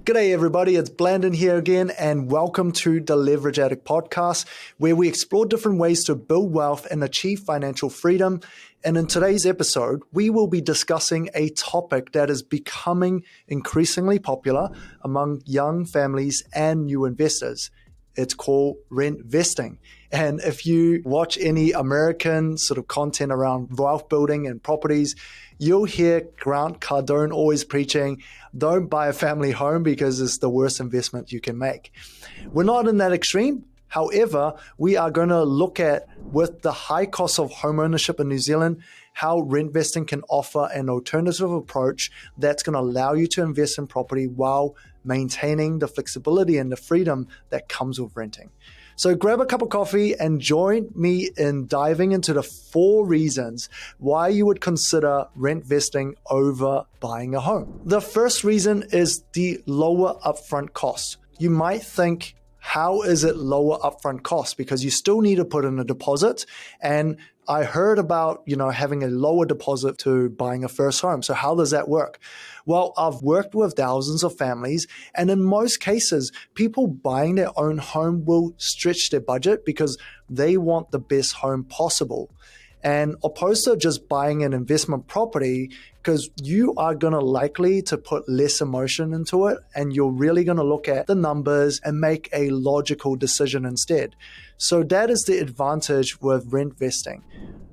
G'day everybody, it's Blandon here again and welcome to the Leverage Addict podcast where we explore different ways to build wealth and achieve financial freedom. And in today's episode, we will be discussing a topic that is becoming increasingly popular among young families and new investors. It's called rent vesting. And if you watch any American sort of content around wealth building and properties, you'll hear Grant Cardone always preaching, don't buy a family home because it's the worst investment you can make. We're not in that extreme. However, we are going to look at, with the high cost of home ownership in New Zealand, how rent vesting can offer an alternative approach that's going to allow you to invest in property while maintaining the flexibility and the freedom that comes with renting. So grab a cup of coffee and join me in diving into the 4 reasons why you would consider rent vesting over buying a home. The first reason is the lower upfront cost. You might think, how is it lower upfront cost? Because you still need to put in a deposit. And I heard about, having a lower deposit to buying a first home. So how does that work? Well, I've worked with thousands of families, and in most cases, people buying their own home will stretch their budget because they want the best home possible. And opposed to just buying an investment property, because you are going to likely to put less emotion into it and you're really going to look at the numbers and make a logical decision instead. So that is the advantage with rent vesting.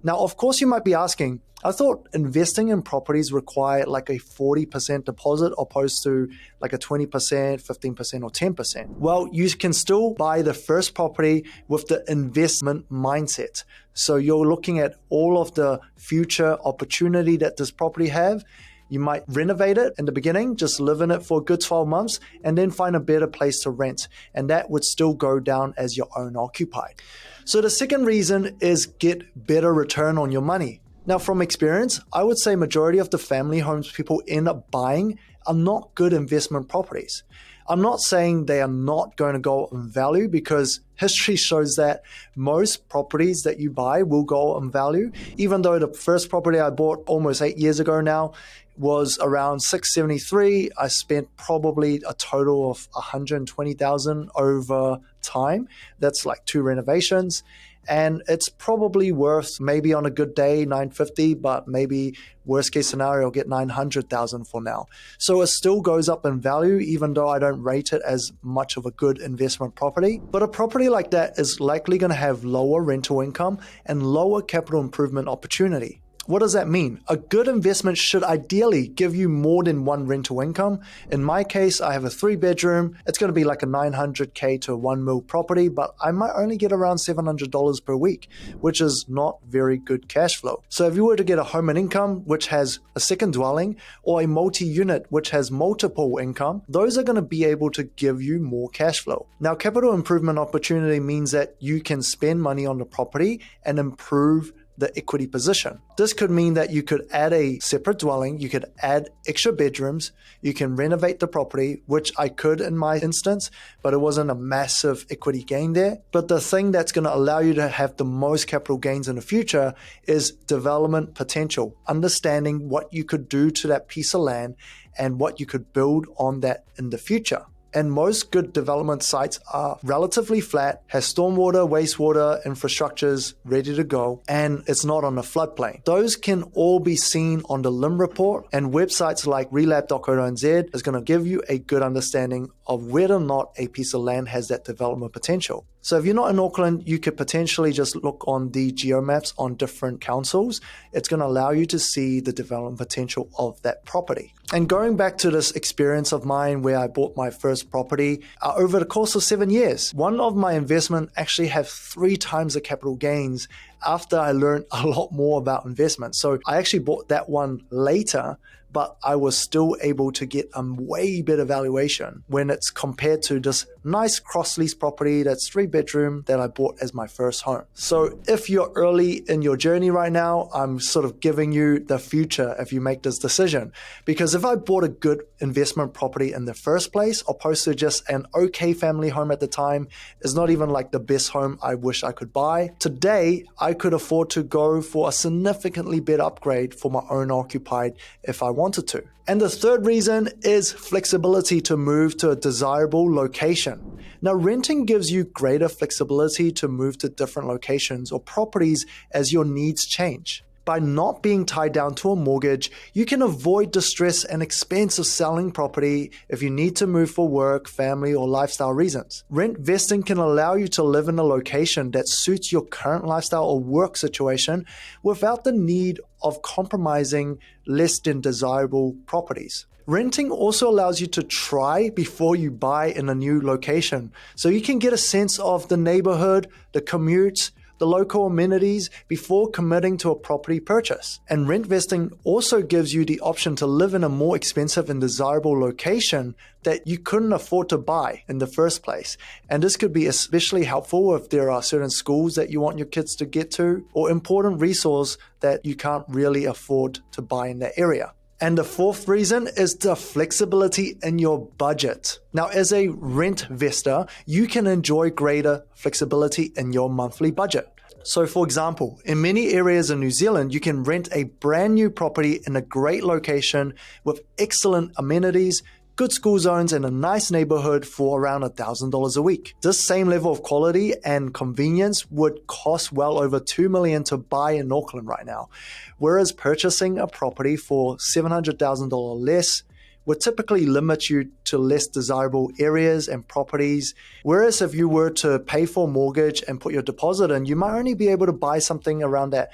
Now, of course, you might be asking, I thought investing in properties require like a 40% deposit opposed to like a 20%, 15%, or 10%. Well, you can still buy the first property with the investment mindset. So you're looking at all of the future opportunity that this property have. You might renovate it in the beginning, just live in it for a good 12 months, and then find a better place to rent. And that would still go down as your own occupied. So the second reason is get better return on your money. Now, from experience, I would say majority of the family homes people end up buying are not good investment properties. I'm not saying they are not going to go in value because history shows that most properties that you buy will go in value. Even though the first property I bought almost 8 years ago now was around $673, I spent probably a total of $120,000 over time. That's like 2 renovations. And it's probably worth, maybe on a good day, $950, but maybe worst case scenario, I'll get $900,000 for now. So it still goes up in value, even though I don't rate it as much of a good investment property. But a property like that is likely going to have lower rental income and lower capital improvement opportunity. What does that mean? A good investment should ideally give you more than one rental income. In my case, I have a 3-bedroom. It's going to be like a $900K to $1 million property, but I might only get around $700 per week, which is not very good cash flow. So if you were to get a home and income, which has a second dwelling, or a multi-unit, which has multiple income, those are going to be able to give you more cash flow. Now, capital improvement opportunity means that you can spend money on the property and improve the equity position. This could mean that you could add a separate dwelling, you could add extra bedrooms, you can renovate the property, which I could in my instance, but it wasn't a massive equity gain there. But the thing that's going to allow you to have the most capital gains in the future is development potential, understanding what you could do to that piece of land and what you could build on that in the future. And most good development sites are relatively flat, has stormwater, wastewater, infrastructures ready to go, and it's not on a floodplain. Those can all be seen on the LIM report, and websites like relab.co.nz is going to give you a good understanding of whether or not a piece of land has that development potential. So if you're not in Auckland, you could potentially just look on the geomaps on different councils. It's going to allow you to see the development potential of that property. And going back to this experience of mine where I bought my first property over the course of 7 years, one of my investment actually have 3 times the capital gains after I learned a lot more about investment. So I actually bought that one later, but I was still able to get a way better valuation when it's compared to this nice cross-lease property that's 3-bedroom that I bought as my first home. So if you're early in your journey right now, I'm sort of giving you the future if you make this decision. Because if I bought a good investment property in the first place, opposed to just an okay family home at the time, it's not even like the best home I wish I could buy. Today, I could afford to go for a significantly better upgrade for my own occupied if I want wanted to. And the third reason is flexibility to move to a desirable location. Now, renting gives you greater flexibility to move to different locations or properties as your needs change. By not being tied down to a mortgage, you can avoid distress and expense of selling property if you need to move for work, family, or lifestyle reasons. Rent vesting can allow you to live in a location that suits your current lifestyle or work situation without the need of compromising less than desirable properties. Renting also allows you to try before you buy in a new location, so you can get a sense of the neighborhood, the commutes, the local amenities before committing to a property purchase. And rent vesting also gives you the option to live in a more expensive and desirable location that you couldn't afford to buy in the first place. And this could be especially helpful if there are certain schools that you want your kids to get to or important resource that you can't really afford to buy in that area. And the fourth reason is the flexibility in your budget. Now, as a rent vestor, you can enjoy greater flexibility in your monthly budget. So, for example, in many areas in New Zealand, you can rent a brand new property in a great location with excellent amenities, good school zones, and a nice neighborhood for around $1,000 a week. This same level of quality and convenience would cost well over $2 million to buy in Auckland right now, whereas purchasing a property for $700,000 less would typically limit you to less desirable areas and properties. Whereas if you were to pay for a mortgage and put your deposit in, you might only be able to buy something around that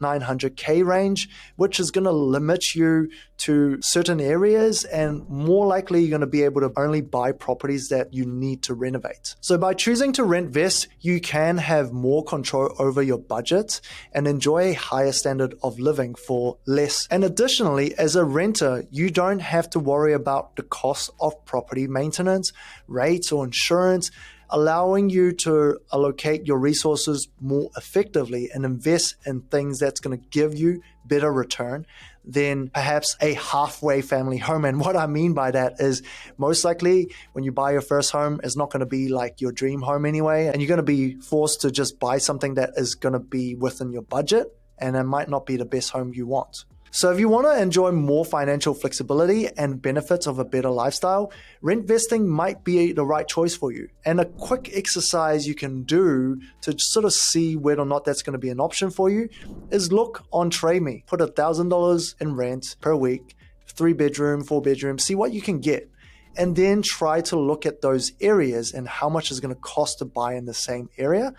$900K range, which is going to limit you to certain areas, and more likely you're going to be able to only buy properties that you need to renovate. So by choosing to rent vest, you can have more control over your budget and enjoy a higher standard of living for less. And additionally, as a renter, you don't have to worry about the cost of property maintenance, rates, or insurance, allowing you to allocate your resources more effectively and invest in things that's going to give you better return than perhaps a halfway family home. And what I mean by that is most likely when you buy your first home, it's not going to be like your dream home anyway, and you're going to be forced to just buy something that is going to be within your budget, and it might not be the best home you want. So if you want to enjoy more financial flexibility and benefits of a better lifestyle, rent vesting might be the right choice for you. And a quick exercise you can do to sort of see whether or not that's going to be an option for you is look on Trade Me. Put $1,000 in rent per week, 3-bedroom, 4-bedroom, see what you can get. And then try to look at those areas and how much it's going to cost to buy in the same area.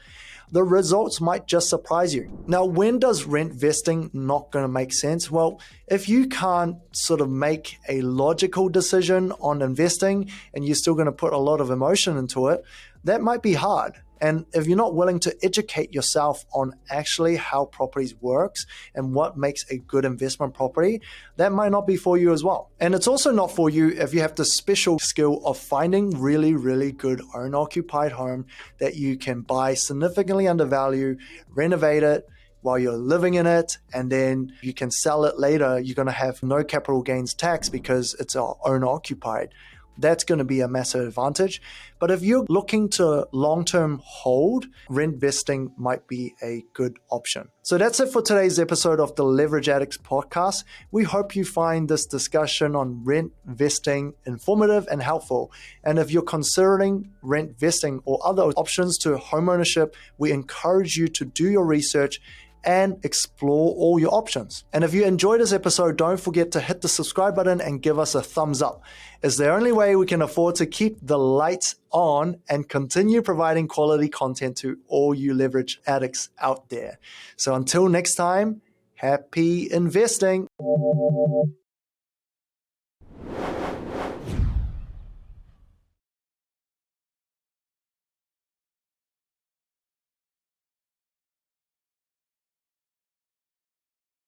The results might just surprise you. Now, when does rent vesting not going to make sense? Well, if you can't sort of make a logical decision on investing and you're still going to put a lot of emotion into it, that might be hard. And if you're not willing to educate yourself on actually how properties works and what makes a good investment property, that might not be for you as well. And it's also not for you if you have the special skill of finding really, really good owner-occupied home that you can buy significantly undervalued, renovate it while you're living in it, and then you can sell it later. You're going to have no capital gains tax because it's owner-occupied. That's going to be a massive advantage. But if you're looking to long-term hold, rent vesting might be a good option. So that's it for today's episode of the Leverage Addicts podcast. We hope you find this discussion on rent vesting informative and helpful. And if you're considering rent vesting or other options to homeownership, we encourage you to do your research and explore all your options. And if you enjoyed this episode, don't forget to hit the subscribe button and give us a thumbs up. It's the only way we can afford to keep the lights on and continue providing quality content to all you leverage addicts out there. So until next time, happy investing.